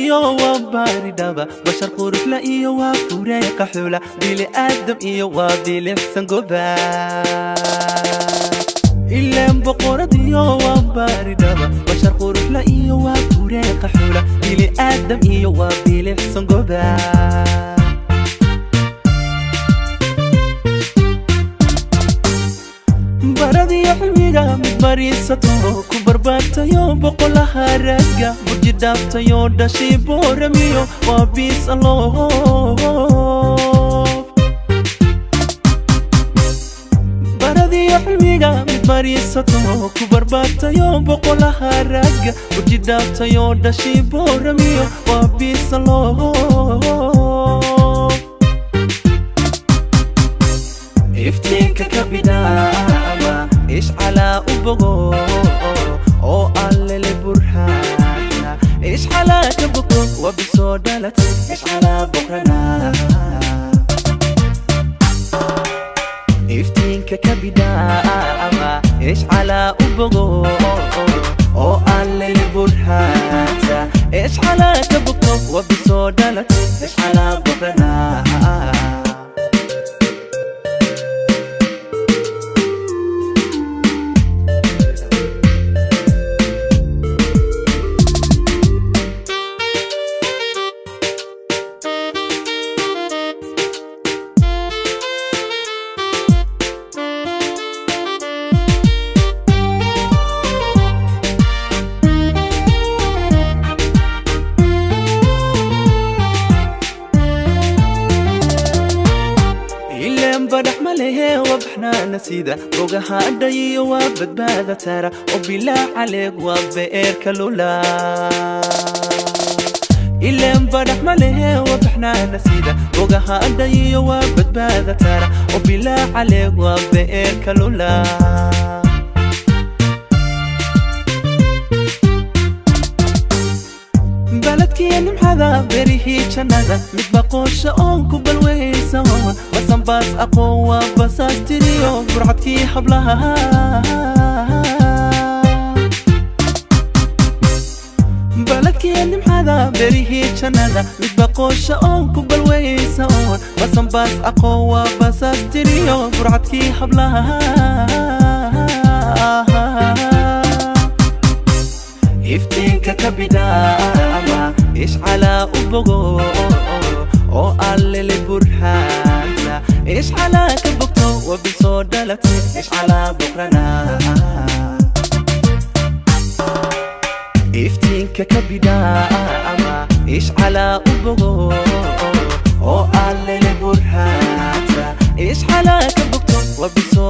iyo waa baari dhaba bashar qurux la iyo waa fureeqa xula bili aadam iyo waa bilixsan goba ileen boqorad iyo waa baari dhaba bashar qurux la iyo waa fureeqa xula bili aadam iyo waa bilixsan goba baradii xilmiga mid bariisato ku barbaartayo boqolaha ragga burji dhaaftayo dhashii booramiyo waa biis alloof baradii xilmiga mid bariisato ku barbaartayo boqolaha ragga burji dhaaftayo dhashii booramiyo waa biis alloof iftiinka ka bidaama ish calaa u bogo oo allele burhaana ish calaa ka bogo wabisoo dhalatay ish calaa boqrana iftiinka ka bidaama ish calaa u bogo oo allele burhaana ish calaa ka bogo wabisoo dhalatay ish calaa boqrana بدح مليه وبحنا نسيده بوجها عدي وبدبادة ترى وبلا عليك وبئر كلولا إلين بدح مليه وبحنا نسيده بوجها عدي وبدبادة ترى وبلا عليك وبئر كلولا بلدكي نمحذا بريهي جنادا متبقوش أونكو بالويسون بسان باس أقوى بساس تريو برعدكي حبلها بلدكي نمحذا بريهي جنادا متبقوش أونكو بالويسون بسان باس أقوى بساس تريو برعدكي حبلها iftiinka ka bidaama ish calaa u bogo oo allele burhaana ish calaa ka bogto wabisoo dhalatay ish calaa boqrana iftiinka ka bidaama ish calaa u bogo oo allele burhaana ish calaa ka bogto wabisoo